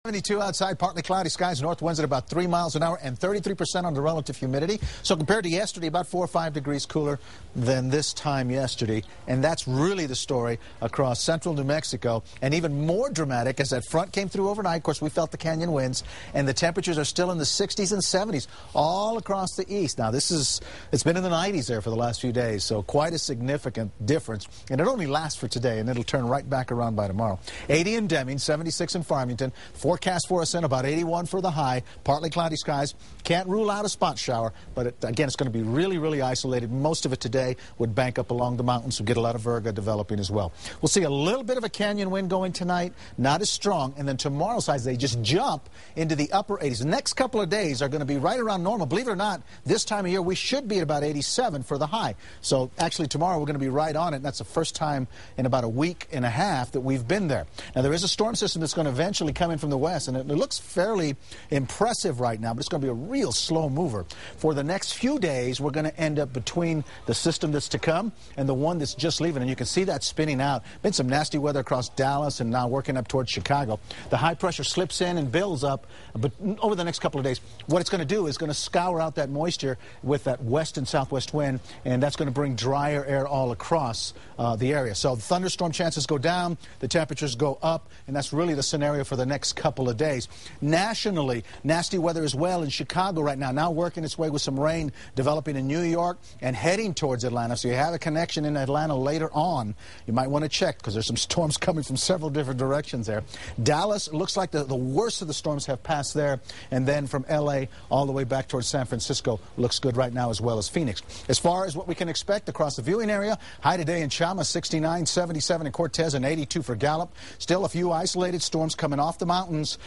72 outside, partly cloudy skies, north winds at about 3 miles an hour and 33% on the relative humidity. So compared to yesterday, about 4 or 5 degrees cooler than this time yesterday. And that's really the story across central New Mexico. And even more dramatic as that front came through overnight. Of course, we felt the canyon winds, and the temperatures are still in the 60s and 70s all across the east. Now, it's been in the 90s there for the last few days, so quite a significant difference. And it only lasts for today, and it'll turn right back around by tomorrow. 80 in Deming, 76 in Farmington. Forecast for us in about 81 for the high. Partly cloudy skies. Can't rule out a spot shower, but again, it's going to be really, really isolated. Most of it today would bank up along the mountains, so get a lot of virga developing as well. We'll see a little bit of a canyon wind going tonight, not as strong, and then tomorrow's highs, they just jump into the upper 80s. The next couple of days are going to be right around normal. Believe it or not, this time of year, we should be at about 87 for the high. So actually tomorrow we're going to be right on it, and that's the first time in about a week and a half that we've been there. Now, there is a storm system that's going to eventually come in from the west, and it looks fairly impressive right now, but it's going to be a real slow mover. For the next few days, we're going to end up between the system that's to come and the one that's just leaving, and you can see that spinning out. Been some nasty weather across Dallas and now working up towards Chicago. The high pressure slips in and builds up, but over the next couple of days, what it's going to do is going to scour out that moisture with that west and southwest wind, and that's going to bring drier air all across the area. So the thunderstorm chances go down, the temperatures go up, and that's really the scenario for the next couple of days. Nationally, nasty weather as well in Chicago right now working its way with some rain developing in New York and heading towards Atlanta. So you have a connection in Atlanta later on. You might want to check because there's some storms coming from several different directions there. Dallas, looks like the worst of the storms have passed there. And then from L.A. all the way back towards San Francisco looks good right now, as well as Phoenix. As far as what we can expect across the viewing area, high today in Chama, 69, 77 in Cortez, and 82 for Gallup. Still a few isolated storms coming off the mountains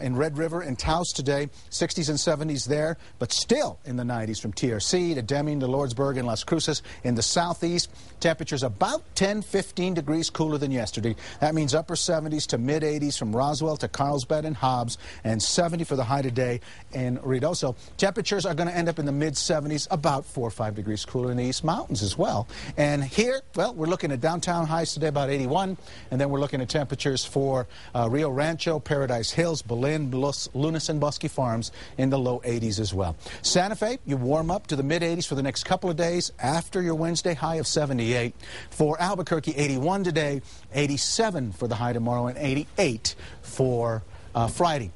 in Red River and Taos today, 60s and 70s there, but still in the 90s from TRC to Deming to Lordsburg and Las Cruces. In the southeast, temperatures about 10, 15 degrees cooler than yesterday. That means upper 70s to mid 80s from Roswell to Carlsbad and Hobbs, and 70 for the high today in Ruidoso. Temperatures are going to end up in the mid 70s, about 4 or 5 degrees cooler in the East Mountains as well. And here, well, we're looking at downtown highs today about 81, and then we're looking at temperatures for Rio Rancho, Paradise Hills, Belen, Lunas, and Bosque Farms in the low 80s as well. Santa Fe, you warm up to the mid 80s for the next couple of days after your Wednesday high of 78. For Albuquerque, 81 today, 87 for the high tomorrow, and 88 for Friday.